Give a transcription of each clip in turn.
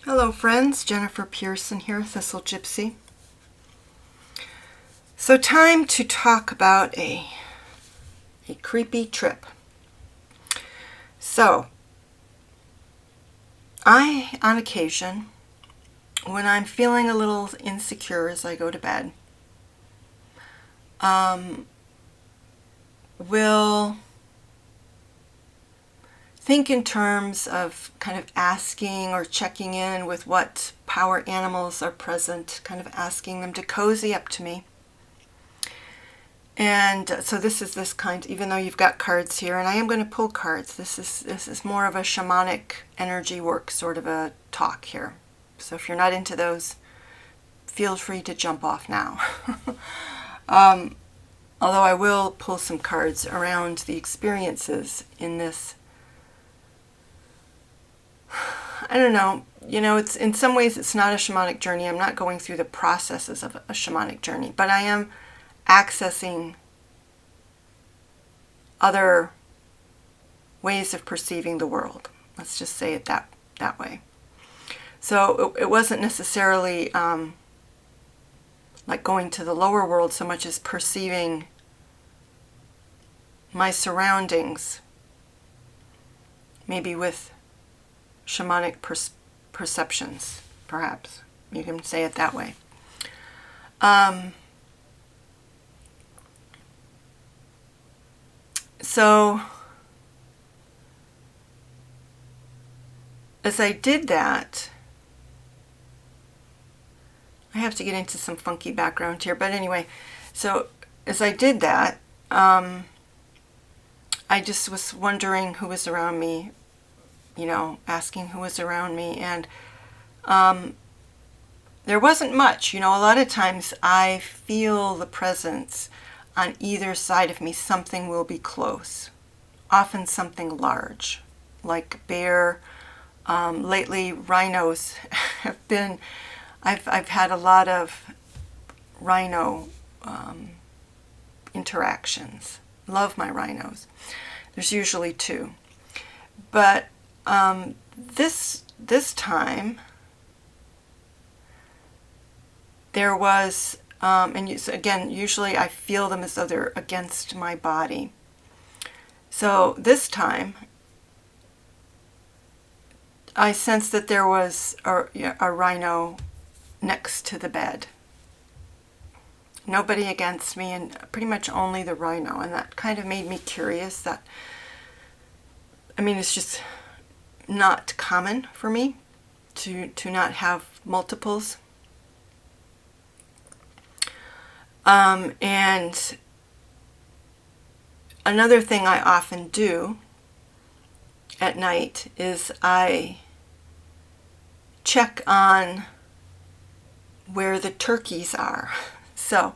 Hello friends, Jennifer Pearson here, Thistle Gypsy. So time to talk about a creepy trip. So, on occasion, when I'm feeling a little insecure as I go to bed, will think in terms of kind of asking or checking in with what power animals are present, kind of asking them to cozy up to me. And so this is this kind, even though you've got cards here, and I am going to pull cards, this is more of a shamanic energy work sort of a talk here. So if you're not into those, feel free to jump off now. Although I will pull some cards around the experiences in this. I don't know, it's in some ways it's not a shamanic journey. I'm not going through the processes of a shamanic journey, but I am accessing other ways of perceiving the world. Let's just say it that way. So it wasn't necessarily like going to the lower world so much as perceiving my surroundings, maybe with shamanic perceptions, perhaps. You can say it that way. So as I did that, I have to get into some funky background here, but anyway, so as I did that, I just was wondering who was around me, asking who was around me, and there wasn't much. A lot of times I feel the presence on either side of me. Something will be close, often something large, like bear. Lately, rhinos have been, I've had a lot of rhino interactions. Love my rhinos. There's usually two. But this time, there was, again, usually I feel them as though they're against my body. So this time, I sensed that there was a rhino next to the bed. Nobody against me, and pretty much only the rhino. And that kind of made me curious. It's just not common for me to not have multiples. And another thing I often do at night is I check on where the turkeys are. So,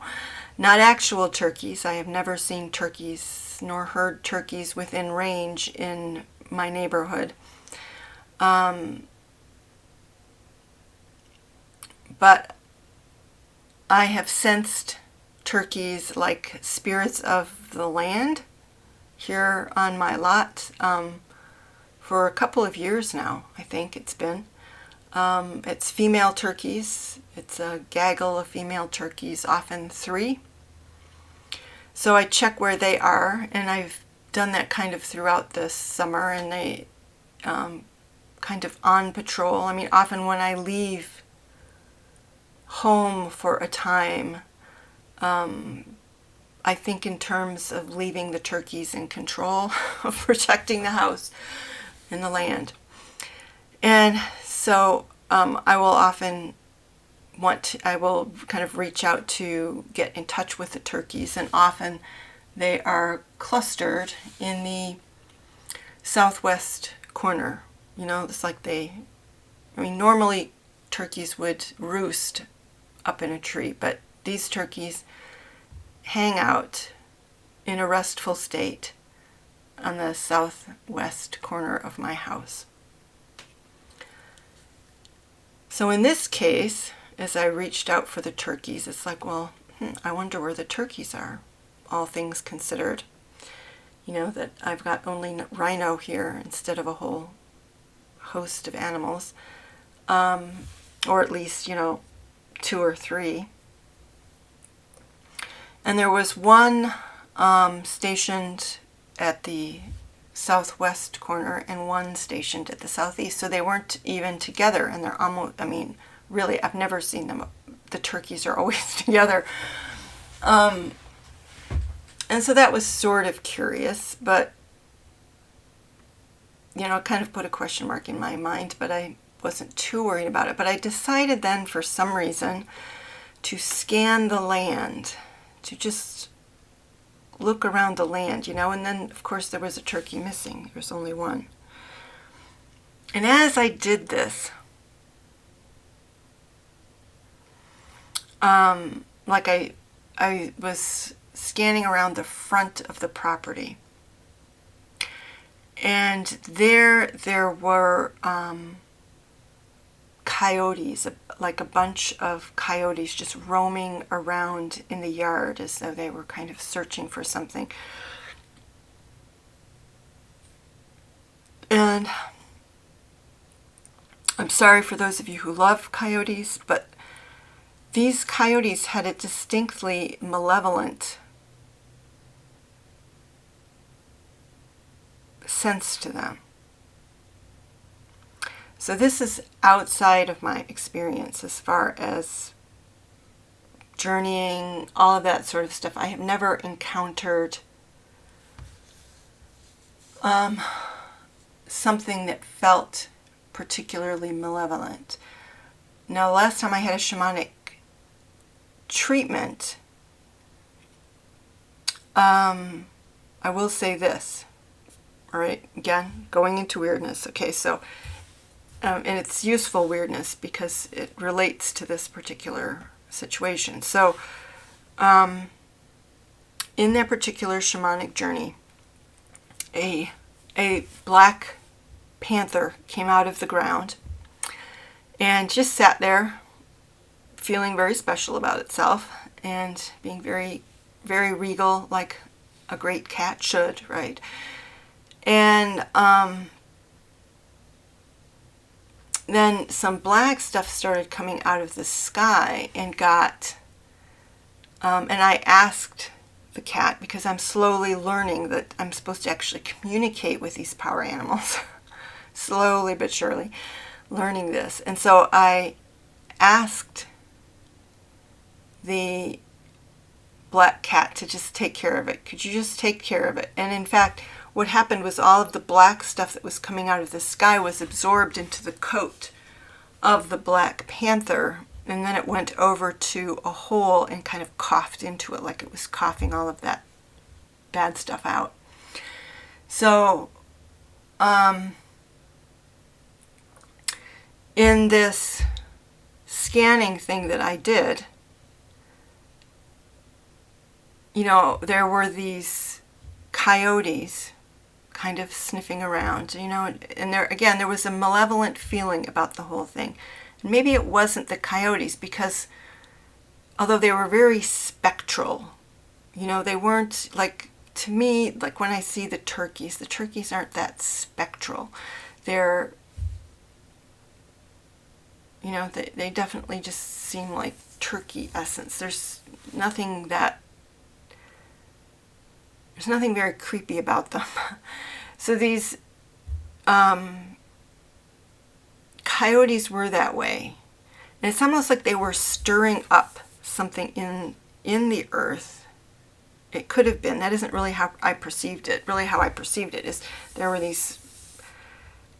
not actual turkeys. I have never seen turkeys nor heard turkeys within range in my neighborhood. But I have sensed turkeys like spirits of the land here on my lot for a couple of years now, I think it's been. It's female turkeys. It's a gaggle of female turkeys, often 3. So I check where they are, and I've done that kind of throughout this summer, and they kind of on patrol. Often when I leave home for a time, I think in terms of leaving the turkeys in control of protecting the house and the land. And so I will kind of reach out to get in touch with the turkeys, and often they are clustered in the southwest corner. It's like normally turkeys would roost up in a tree, but these turkeys hang out in a restful state on the southwest corner of my house. So in this case, as I reached out for the turkeys, it's like, well, I wonder where the turkeys are, all things considered. That I've got only rhino here instead of a whole host of animals. or at least, 2 or 3. And there was one stationed at the southwest corner and one stationed at the southeast. So they weren't even together, and they're almost, really, I've never seen them. The turkeys are always together. And so that was sort of curious, but, it kind of put a question mark in my mind, but I wasn't too worried about it. But I decided then, for some reason, to scan the land, to just look around the land, and then, of course, there was a turkey missing. There was only one. And as I did this, like I was scanning around the front of the property, and there were coyotes, like a bunch of coyotes just roaming around in the yard as though they were kind of searching for something. And I'm sorry for those of you who love coyotes, but these coyotes had a distinctly malevolent sense to them. So this is outside of my experience as far as journeying, all of that sort of stuff. I have never encountered something that felt particularly malevolent. Now, last time I had a shamanic treatment, I will say this. All right, again, going into weirdness. Okay, so, and it's useful weirdness because it relates to this particular situation. So, in their particular shamanic journey, a black panther came out of the ground and just sat there, feeling very special about itself and being very, very regal, like a great cat should, right? And then some black stuff started coming out of the sky and got, and I asked the cat, because I'm slowly learning that I'm supposed to actually communicate with these power animals, slowly but surely learning this. And so I asked the black cat to just take care of it. Could you just take care of it? And in fact, what happened was all of the black stuff that was coming out of the sky was absorbed into the coat of the black panther, and then it went over to a hole and kind of coughed into it, like it was coughing all of that bad stuff out. So, in this scanning thing that I did, there were these coyotes kind of sniffing around, and there was a malevolent feeling about the whole thing. And maybe it wasn't the coyotes, because although they were very spectral, they weren't, like, to me, like when I see the turkeys aren't that spectral. They're, they definitely just seem like turkey essence. There's nothing very creepy about them. So these coyotes were that way. And it's almost like they were stirring up something in the earth. It could have been. That isn't really how I perceived it. Really how I perceived it is there were these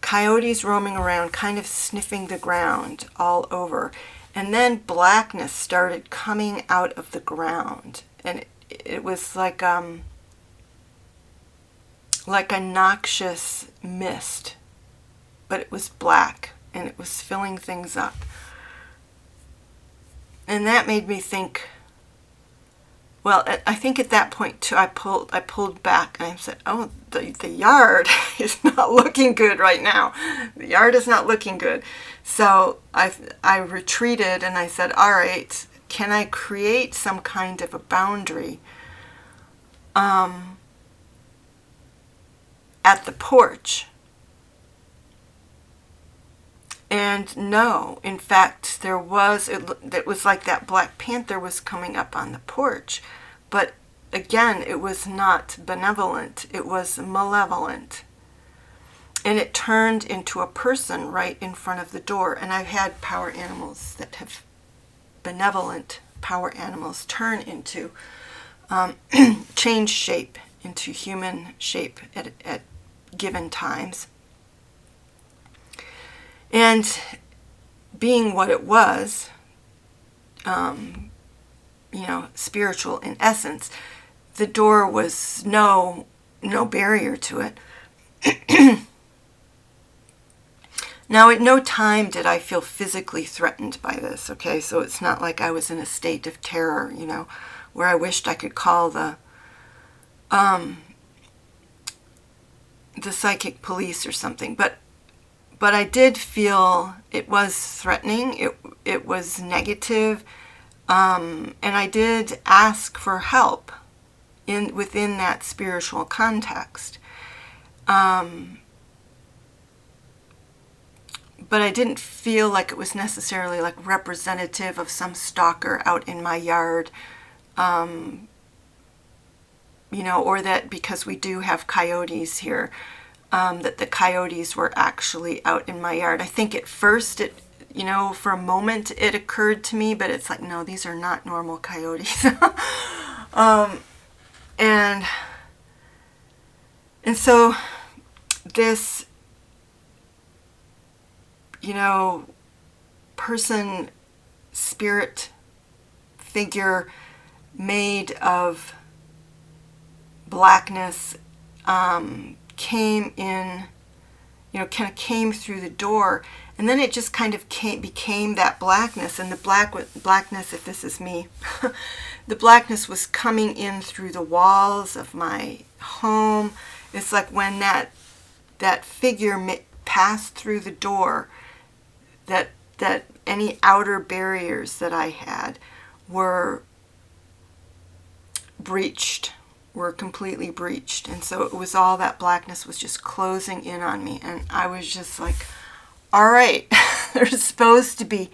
coyotes roaming around, kind of sniffing the ground all over. And then blackness started coming out of the ground. And it was like a noxious mist, but it was black and it was filling things up. And that made me think, well, I think at that point too, I pulled back and I said, oh, the yard is not looking good right now. The yard is not looking good. So I retreated and I said, all right, can I create some kind of a boundary at the porch? And And no, in fact, it was like that Black Panther was coming up on the porch. But again, it was not benevolent, it was malevolent. And it turned into a person right in front of the door. And I've had power animals that have benevolent power animals turn into, change shape into human shape at given times. And being what it was, spiritual in essence, the door was no barrier to it. Now, at no time did I feel physically threatened by this, okay? So it's not like I was in a state of terror, where I wished I could call the psychic police or something. But I did feel it was threatening, it was negative, and I did ask for help within that spiritual context. But I didn't feel like it was necessarily like representative of some stalker out in my yard, or that because we do have coyotes here, that the coyotes were actually out in my yard. I think at first for a moment it occurred to me, but it's like, no, these are not normal coyotes. And so this person, spirit, figure made of blackness came in, kind of came through the door, and then it just kind of became that blackness. And the blackness, if this is me, the blackness was coming in through the walls of my home. It's like when that figure passed through the door, that any outer barriers that I had were breached, were completely breached. And so it was all that blackness was just closing in on me. And I was just like, all right, there's supposed to be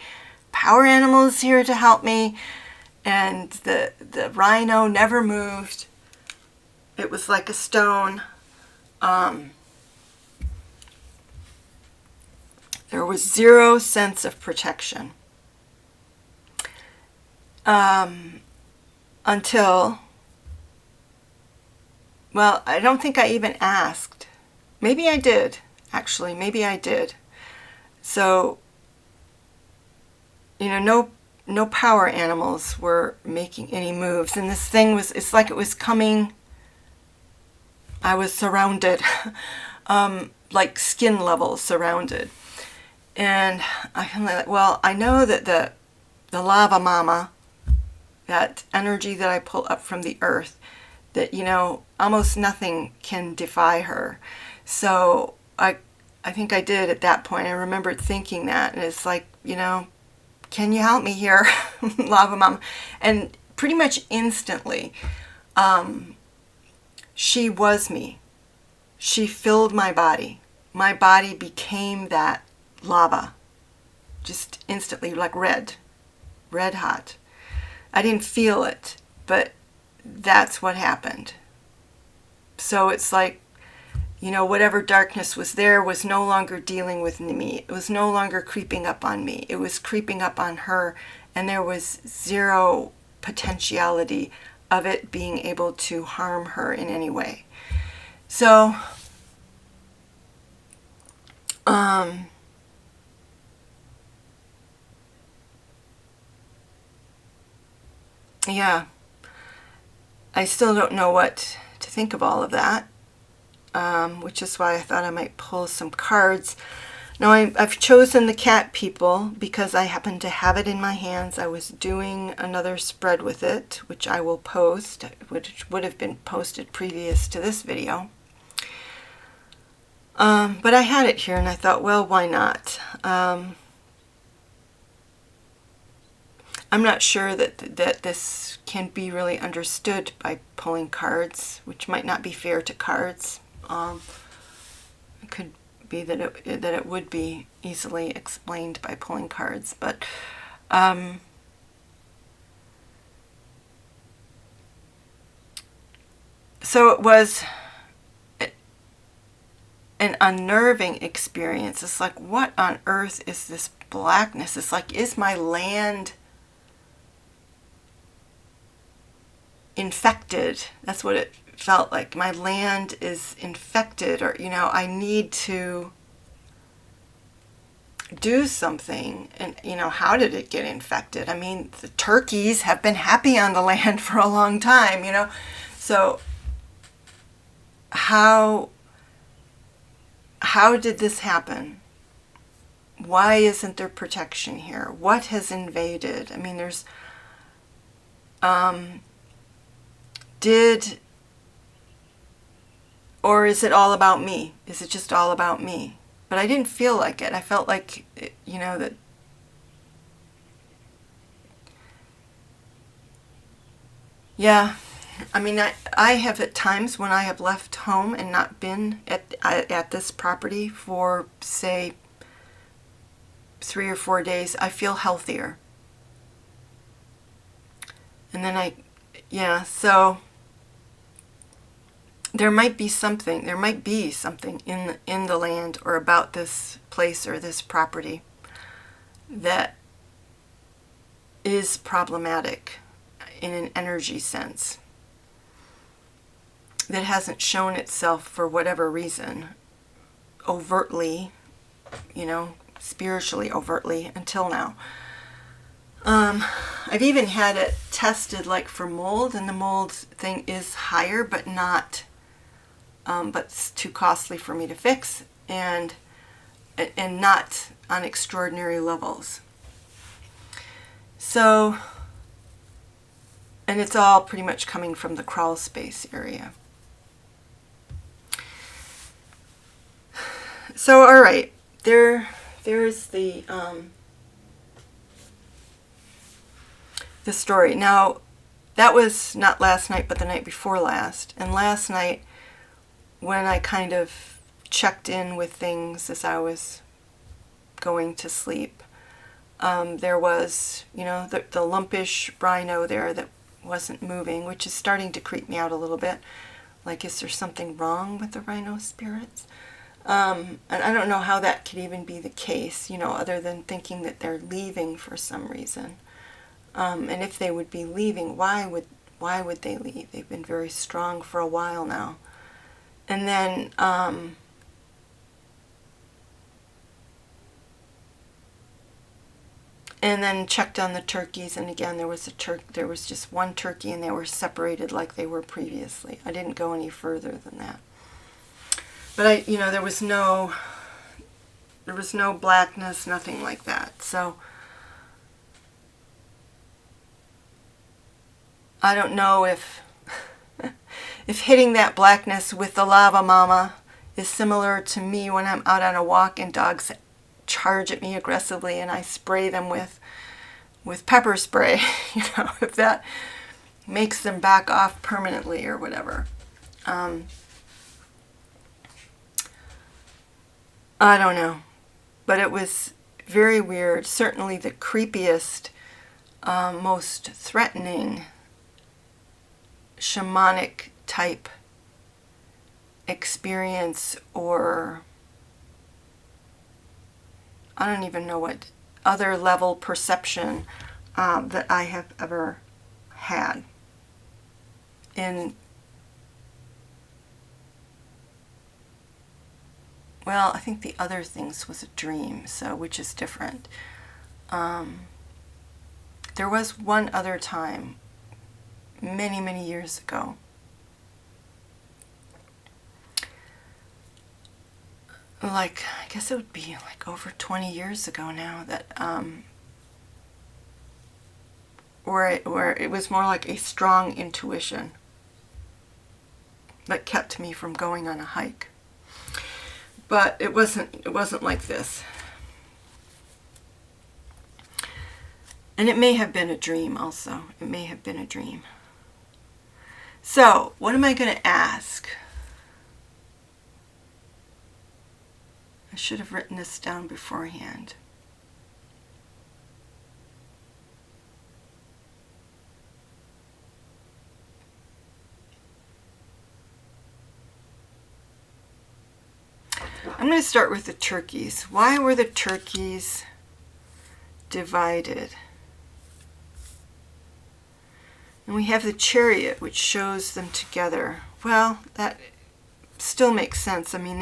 power animals here to help me. And the rhino never moved. It was like a stone. There was zero sense of protection. Until, well, I don't think I even asked. Maybe I did, actually. Maybe I did. So, no power animals were making any moves. And this thing it's like it was coming. I was surrounded, like skin level surrounded. And I know that the lava mama, that energy that I pull up from the earth, that, almost nothing can defy her. So I think I did at that point. I remembered thinking that, and it's like, can you help me here, lava mama? And pretty much instantly, she was me. She filled my body. My body became that lava, just instantly, like red hot. I didn't feel it, but that's what happened. So it's like, whatever darkness was there was no longer dealing with me. It was no longer creeping up on me. It was creeping up on her, and there was zero potentiality of it being able to harm her in any way. So, yeah, I still don't know what to think of all of that, which is why I thought I might pull some cards. Now, I've chosen the cat people because I happen to have it in my hands. I was doing another spread with it, which I will post, which would have been posted previous to this video. But I had it here, and I thought, well, why not? I'm not sure that this can be really understood by pulling cards, which might not be fair to cards. It could be that it would be easily explained by pulling cards. But so it was an unnerving experience. It's like, what on earth is this blackness? It's like, is my land infected? That's what it felt like. My land is infected, or, you know, I need to do something. And, you know, how did it get infected? I mean, the turkeys have been happy on the land for a long time, you know. So how did this happen? Why isn't there protection here? What has invaded? I mean, there's or is it all about me? Is it just all about me? But I didn't feel like it. I felt like, you know, that yeah. I mean, I have at times when I have left home and not been at this property for, say, 3 or 4 days, I feel healthier. And then yeah, so there might be something in the land or about this place or this property that is problematic in an energy sense, that hasn't shown itself for whatever reason overtly, you know, spiritually overtly until now. I've even had it tested like for mold, and the mold thing is higher, but it's too costly for me to fix, and not on extraordinary levels. So, and it's all pretty much coming from the crawl space area. So, all right, there's the story. Now, that was not last night, but the night before last. And last night, when I kind of checked in with things as I was going to sleep, there was, you know, the lumpish rhino there that wasn't moving, which is starting to creep me out a little bit. Like, is there something wrong with the rhino spirits? And I don't know how that could even be the case, you know, other than thinking that they're leaving for some reason. And if they would be leaving, why would they leave? They've been very strong for a while now. And then checked on the turkeys, and again there was just one turkey, and they were separated like they were previously. I didn't go any further than that. But there was no blackness, nothing like that. So I don't know if hitting that blackness with the lava mama is similar to me when I'm out on a walk and dogs charge at me aggressively and I spray them with pepper spray, if that makes them back off permanently or whatever. I don't know, but it was very weird. Certainly the creepiest, most threatening shamanic type experience, or I don't even know what other level perception that I have ever had. Well, I think the other things was a dream, so which is different. There was one other time, many, many years ago, like, I guess it would be like over 20 years ago now, that where it was more like a strong intuition that kept me from going on a hike. But it wasn't like this. And it may have been a dream also. It may have been a dream. So, what am I going to ask? I should have written this down beforehand. I'm going to start with the turkeys. Why were the turkeys divided? And we have the chariot, which shows them together. Well, that still makes sense. I mean,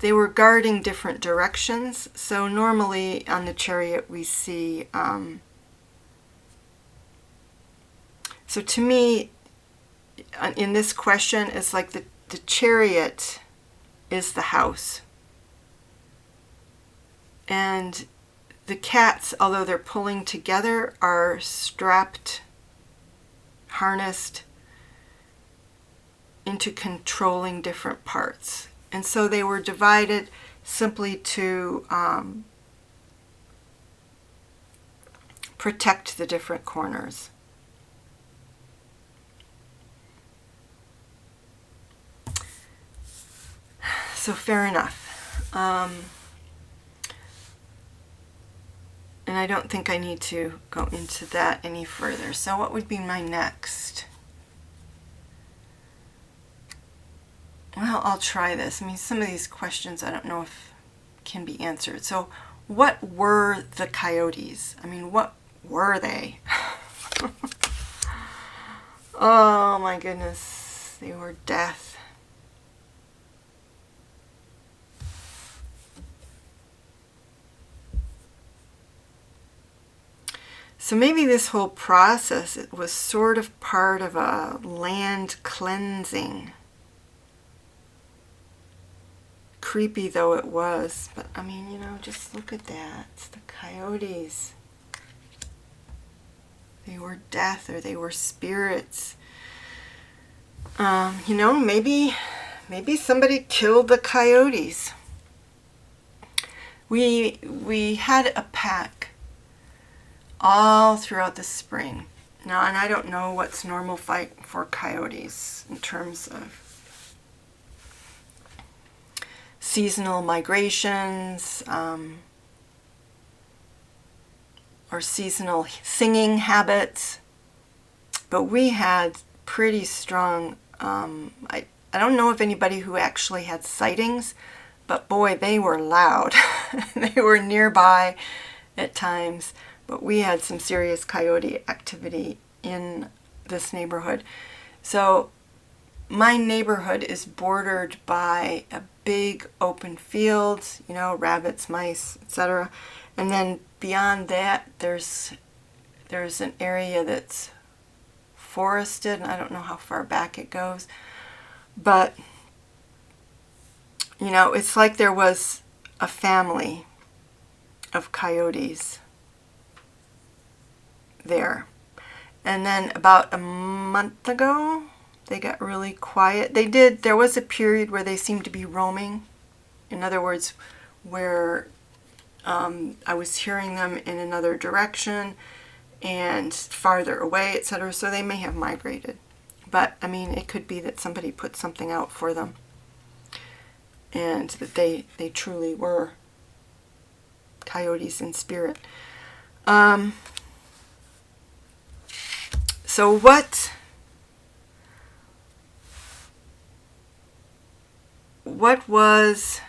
they were guarding different directions. So normally on the chariot we see, so to me, in this question, it's like the chariot is the house. And the cats, although they're pulling together, are strapped, harnessed into controlling different parts. And so they were divided simply to protect the different corners. So fair enough. And I don't think I need to go into that any further. So what would be my next? Well, I'll try this. I mean, some of these questions I don't know if can be answered. So what were the coyotes? I mean, what were they? Oh my goodness. They were death. So maybe this whole process, it was sort of part of a land cleansing. Creepy though it was, but I mean, you know, just look at that. It's the coyotes. They were death, or they were spirits. You know, maybe somebody killed the coyotes. We had a pack all throughout the spring. Now, and I don't know what's normal fight for coyotes in terms of seasonal migrations, or seasonal singing habits, but we had pretty strong, I don't know of anybody who actually had sightings, but boy, they were loud. They were nearby at times. But we had some serious coyote activity in this neighborhood. So my neighborhood is bordered by a big open field, you know, rabbits, mice, etc. And then beyond that, there's an area that's forested, and I don't know how far back it goes. But, you know, it's like there was a family of coyotes there. And then about a month ago, they got really quiet. There was a period where they seemed to be roaming. In other words, where I was hearing them in another direction and farther away, etc. So they may have migrated. But, I mean, it could be that somebody put something out for them and that they truly were coyotes in spirit. So what was,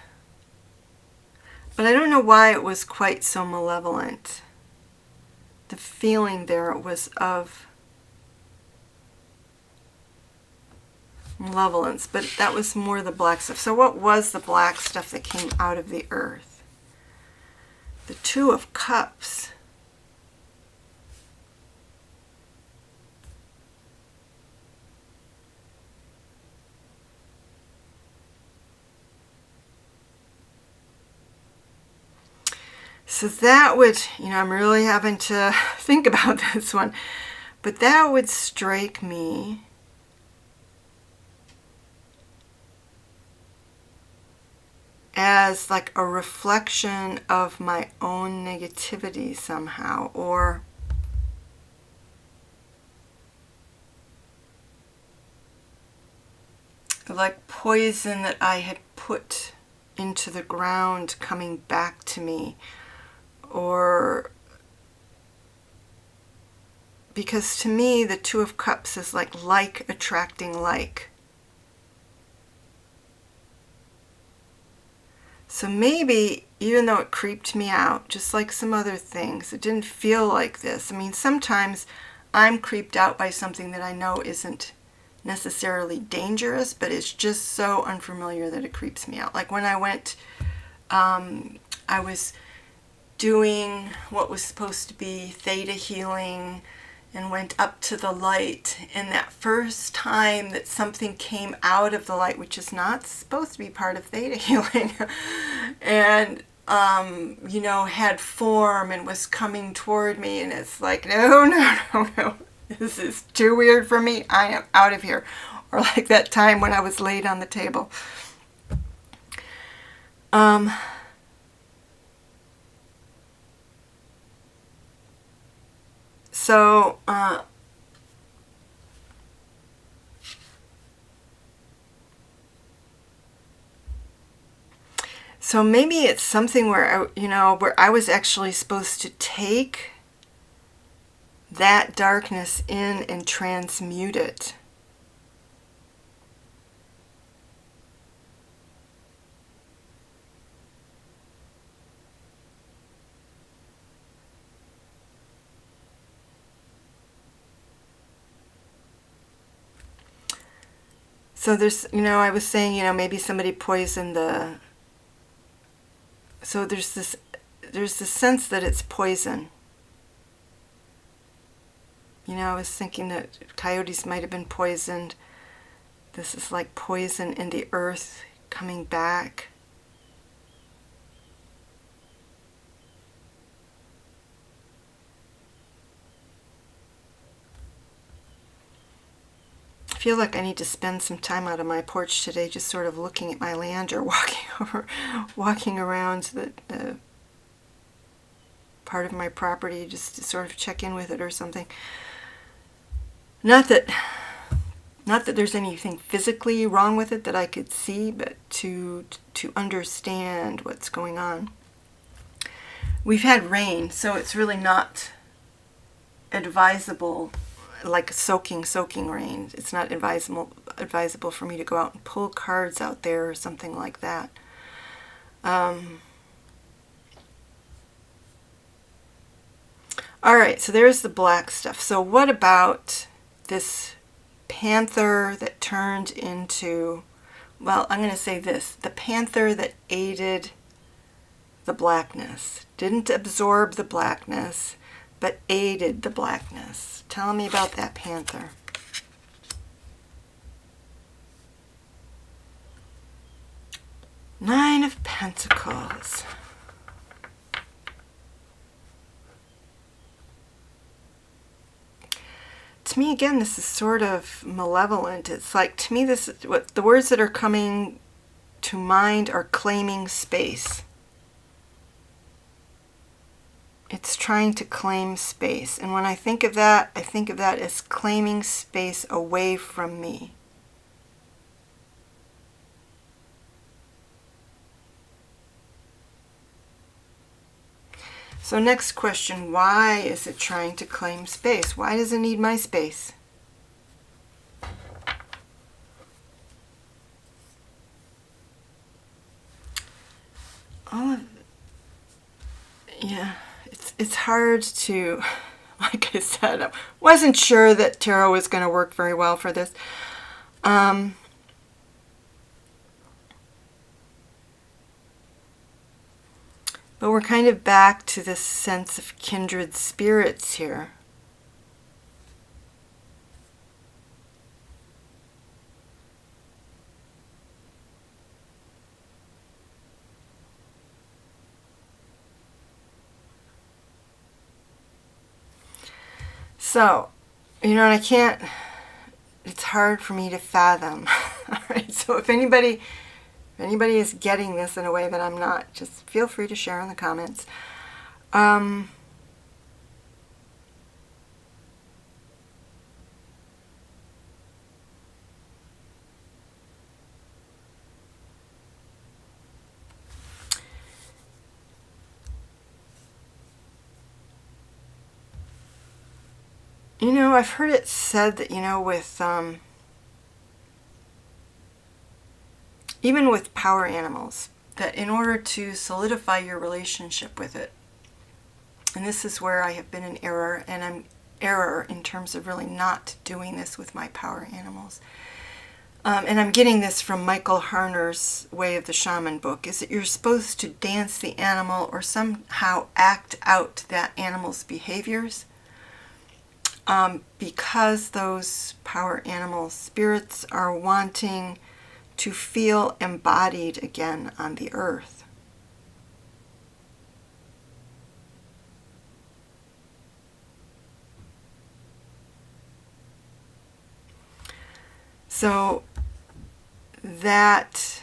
but I don't know why it was quite so malevolent. The feeling there was of malevolence, but that was more the black stuff. So what was the black stuff that came out of the earth? The Two of Cups. So that would, you know, I'm really having to think about this one, but that would strike me as like a reflection of my own negativity somehow, or like poison that I had put into the ground coming back to me, or because to me the Two of Cups is like attracting like. So maybe, even though it creeped me out, just like some other things, it didn't feel like this. I mean, sometimes I'm creeped out by something that I know isn't necessarily dangerous, but it's just so unfamiliar that it creeps me out. Like when I went, I was doing what was supposed to be theta healing and went up to the light, and that first time that something came out of the light, which is not supposed to be part of theta healing, and had form and was coming toward me, and it's like, no, this is too weird for me, I am out of here. Or like that time when I was laid on the table. So maybe it's something where where I was actually supposed to take that darkness in and transmute it. So there's, I was saying, maybe somebody poisoned the... So there's this sense that it's poison. I was thinking that coyotes might have been poisoned. This is like poison in the earth coming back. I feel like I need to spend some time out on my porch today just sort of looking at my land or walking around the part of my property just to sort of check in with it or something. Not that there's anything physically wrong with it that I could see, but to understand what's going on. We've had rain, so it's really not advisable, like soaking rain. It's not advisable for me to go out and pull cards out there or something like that. All right, so there's the black stuff. So what about this panther that turned into, well, I'm going to say this, the panther that aided the blackness, didn't absorb the blackness, but aided the blackness. Tell me about that panther. Nine of Pentacles. To me, again, this is sort of malevolent. It's like, to me, this is what the words that are coming to mind are claiming space. It's trying to claim space. And when I think of that as claiming space away from me. So next question, why is it trying to claim space? Why does it need my space? Yeah, it's hard to, like I said, I wasn't sure that tarot was going to work very well for this. But we're kind of back to this sense of kindred spirits here. So, and I can't, it's hard for me to fathom. All right, so if anybody is getting this in a way that I'm not, just feel free to share in the comments. You know, I've heard it said that, with even with power animals, that in order to solidify your relationship with it, and this is where I have been in error, and I'm error in terms of really not doing this with my power animals. And I'm getting this from Michael Harner's Way of the Shaman book, is that you're supposed to dance the animal or somehow act out that animal's behaviors. Because those power animal spirits are wanting to feel embodied again on the earth. So that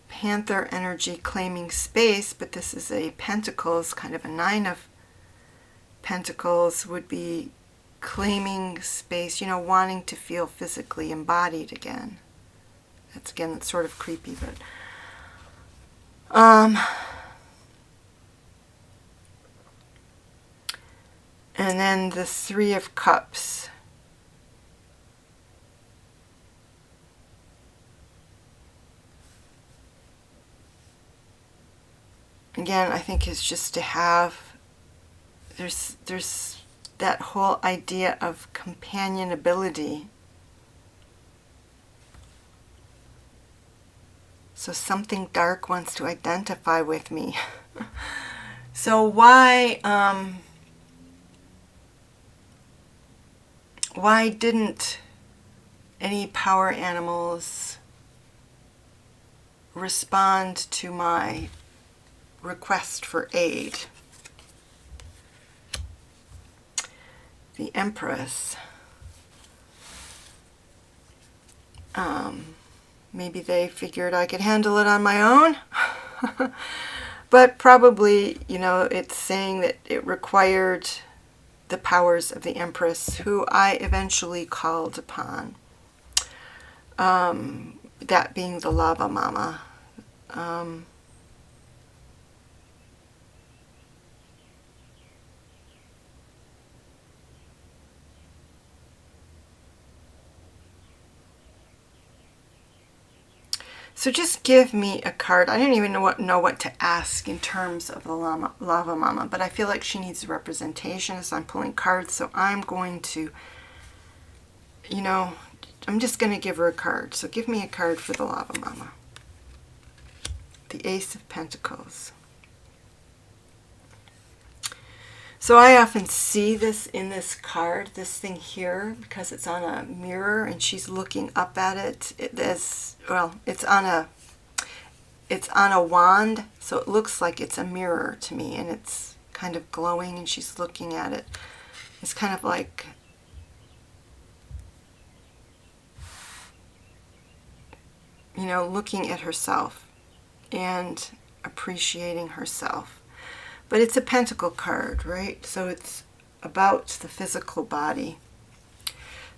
panther energy claiming space, but this is a pentacles, kind of a 9 of pentacles, would be claiming space, wanting to feel physically embodied again. That's sort of creepy, but and then the 3 of Cups. Again, I think it's just to have, there's that whole idea of companionability. So something dark wants to identify with me. So why didn't any power animals respond to my request for aid? The Empress. Maybe they figured I could handle it on my own. But probably, it's saying that it required the powers of the Empress, who I eventually called upon. That being the Lava Mama. So just give me a card. I don't even know what to ask in terms of the Lava Mama, but I feel like she needs representation as I'm pulling cards, so I'm going to, I'm just going to give her a card. So give me a card for the Lava Mama. The Ace of Pentacles. So I often see this in this card, this thing here, because it's on a mirror and she's looking up at it. It's on a wand, so it looks like it's a mirror to me, and it's kind of glowing and she's looking at it. It's kind of like looking at herself and appreciating herself. But it's a pentacle card, right? So it's about the physical body.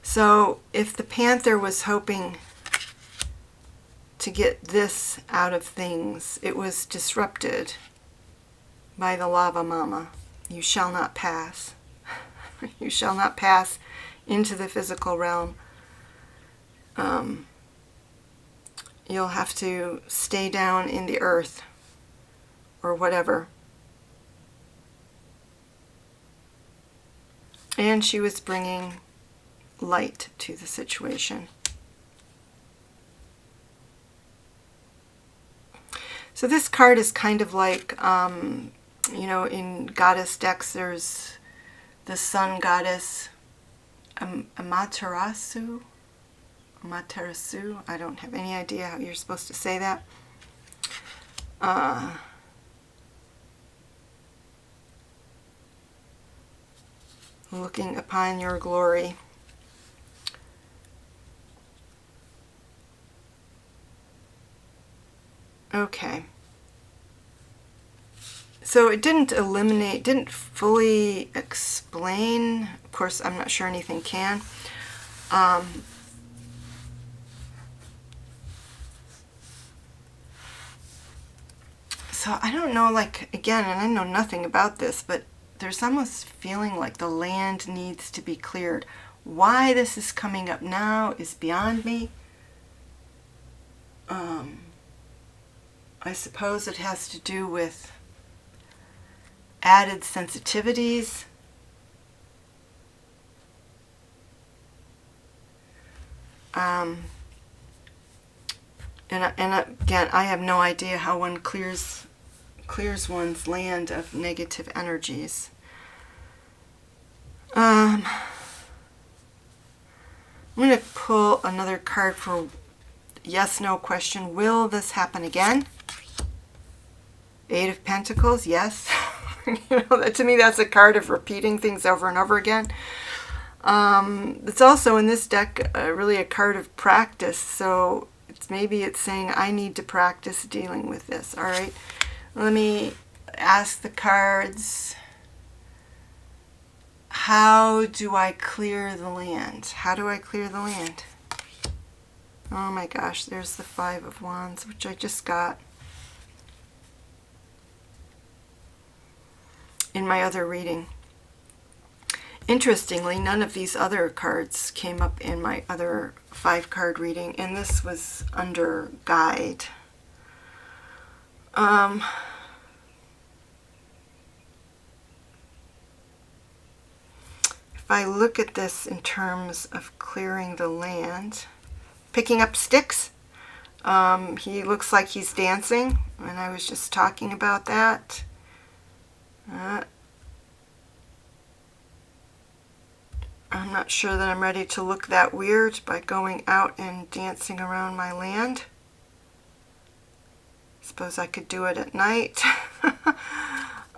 So if the panther was hoping to get this out of things, it was disrupted by the Lava Mama. You shall not pass. You shall not pass into the physical realm. You'll have to stay down in the earth or whatever. And she was bringing light to the situation. So this card is kind of like, in goddess decks, there's the sun goddess, Amaterasu. I don't have any idea how you're supposed to say that. Looking upon your glory. Okay. So it didn't fully explain. Of course, I'm not sure anything can. So I don't know, again, and I know nothing about this, but there's almost feeling like the land needs to be cleared. Why this is coming up now is beyond me. I suppose it has to do with added sensitivities. And again, I have no idea how one clears one's land of negative energies. I'm going to pull another card for yes/no question. Will this happen again? Eight of Pentacles, yes. To me, that's a card of repeating things over and over again. It's also in this deck really a card of practice. So maybe it's saying I need to practice dealing with this. All right. Let me ask the cards. How do I clear the land? How do I clear the land? Oh my gosh, there's the Five of Wands, which I just got in my other reading. Interestingly, none of these other cards came up in my other 5-card reading, and this was under guide. If I look at this in terms of clearing the land, picking up sticks, he looks like he's dancing, and I was just talking about that. I'm not sure that I'm ready to look that weird by going out and dancing around my land. Suppose I could do it at night.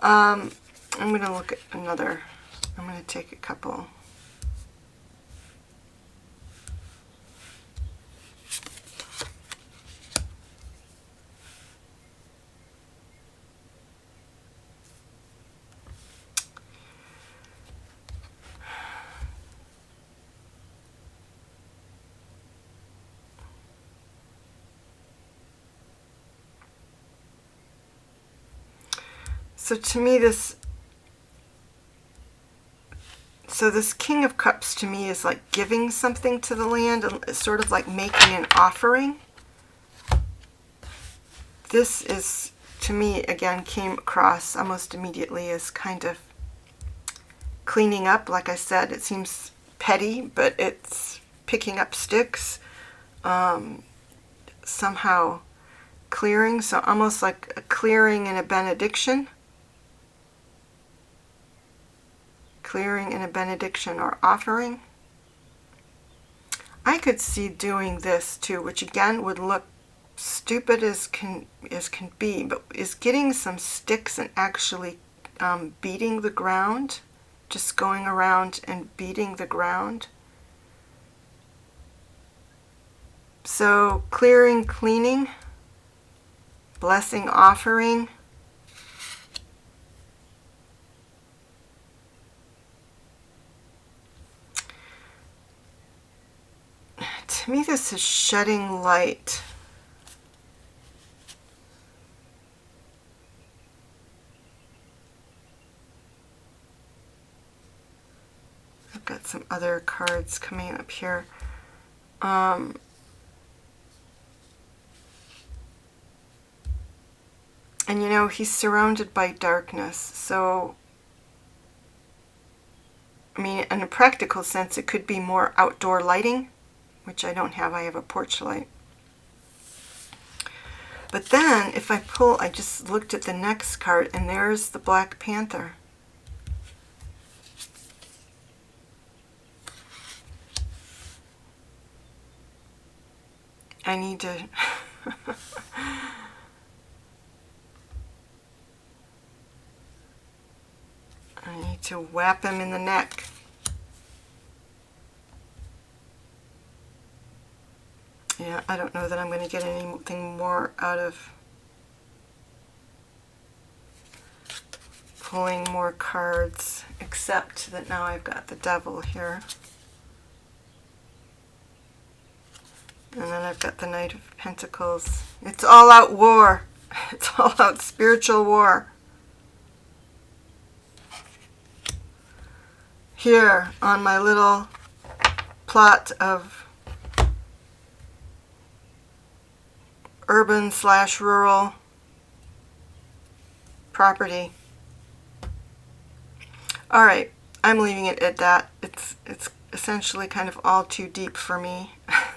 I'm going to look at another. I'm going to take a couple. So to me, this King of Cups to me is like giving something to the land, and sort of like making an offering. This is, to me, again, came across almost immediately as kind of cleaning up. Like I said, it seems petty, but it's picking up sticks, somehow clearing, so almost like a clearing and a benediction. Clearing and a benediction or offering. I could see doing this too, which again would look stupid as can be, but is getting some sticks and actually beating the ground, just going around and beating the ground. So clearing, cleaning, blessing, offering. To me, this is shedding light. I've got some other cards coming up here. And you know, he's surrounded by darkness, so I mean, in a practical sense, it could be more outdoor lighting, which I don't have. I have a porch light. But then, if I pull, I just looked at the next card, and there's the Black Panther. I need to... I need to whap him in the neck. Yeah, I don't know that I'm going to get anything more out of pulling more cards, except that now I've got the Devil here. And then I've got the Knight of Pentacles. It's all out war. It's all out spiritual war. here on my little plot of urban/rural property. All right, I'm leaving it at that. It's essentially kind of all too deep for me.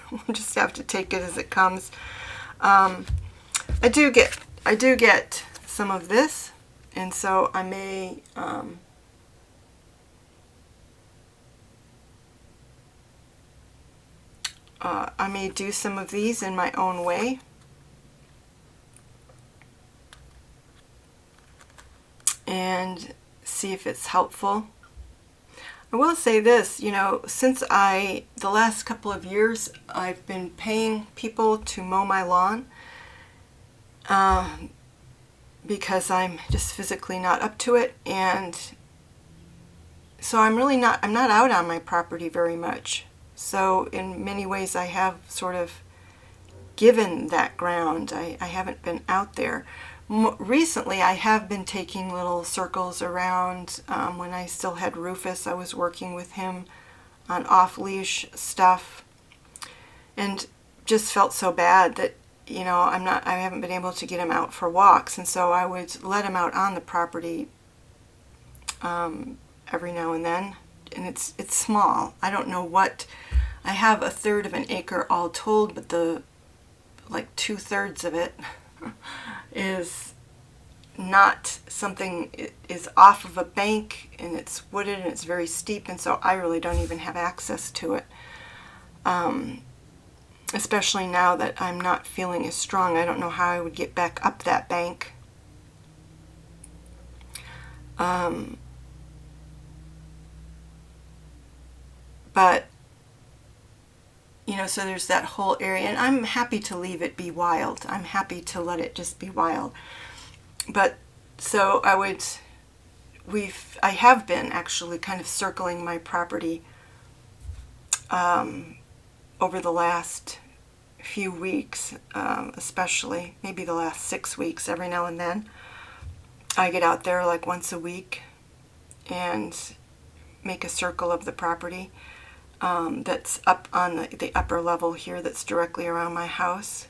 We'll just have to take it as it comes. I do get some of this, and so I may do some of these in my own way. And see if it's helpful. I will say this, you know, since the last couple of years, I've been paying people to mow my lawn because I'm just physically not up to it, and so I'm not out on my property very much. So in many ways I have sort of given that ground. I haven't been out there. Recently I have been taking little circles around. When I still had Rufus, I was working with him on off-leash stuff, and just felt so bad that, you know, I haven't been able to get him out for walks, and so I would let him out on the property every now and then. And it's small. I don't know what, I have 1/3 of an acre all told, but like 2/3 of it is not something, it is off of a bank, and it's wooded and it's very steep, and so I really don't even have access to it. Especially now that I'm not feeling as strong. I don't know how I would get back up that bank. But, you know, so there's that whole area, and I'm happy to leave it be wild. I'm happy to let it just be wild. But, so I have been actually kind of circling my property over the last few weeks, especially, maybe the last 6 weeks. Every now and then I get out there like once a week and make a circle of the property that's up on the upper level here, that's directly around my house.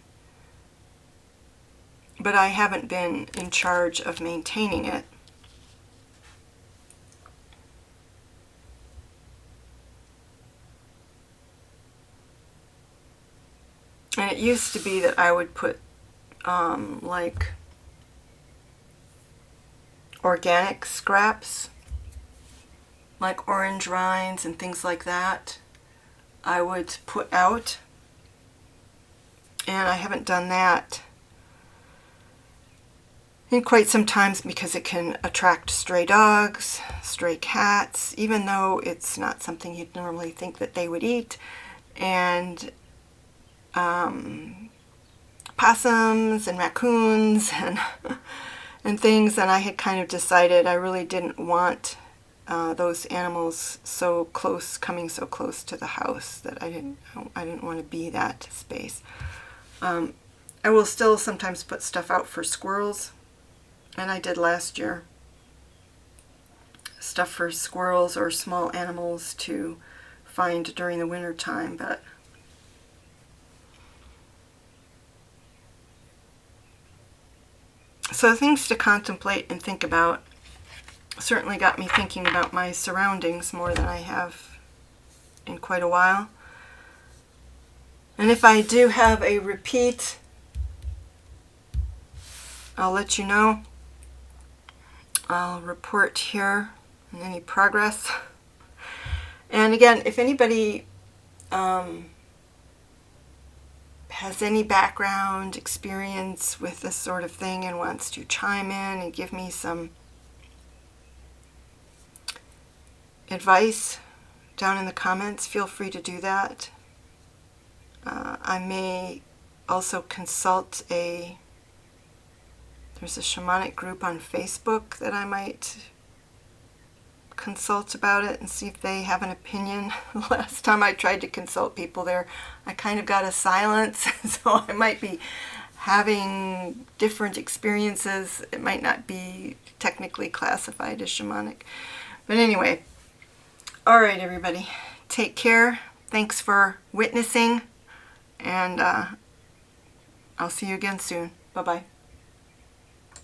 But I haven't been in charge of maintaining it. And it used to be that I would put like organic scraps, like orange rinds and things like that, I would put out, and I haven't done that in quite some time because it can attract stray dogs, stray cats, even though it's not something you'd normally think that they would eat, and possums and raccoons and things. And I had kind of decided I really didn't want those animals coming so close to the house, that I didn't want to be that space. I will still sometimes put stuff out for squirrels, and I did last year. Stuff for squirrels or small animals to find during the winter time, but so things to contemplate and think about. Certainly got me thinking about my surroundings more than I have in quite a while. And if I do have a repeat, I'll let you know. I'll report here on any progress. And again, if anybody has any background experience with this sort of thing and wants to chime in and give me some advice down in the comments, feel free to do that. I may also consult there's a shamanic group on Facebook that I might consult about it and see if they have an opinion. Last time I tried to consult people there, I kind of got a silence, so I might be having different experiences. It might not be technically classified as shamanic. But anyway, All right, everybody. Take care. Thanks for witnessing. And I'll see you again soon. Bye-bye.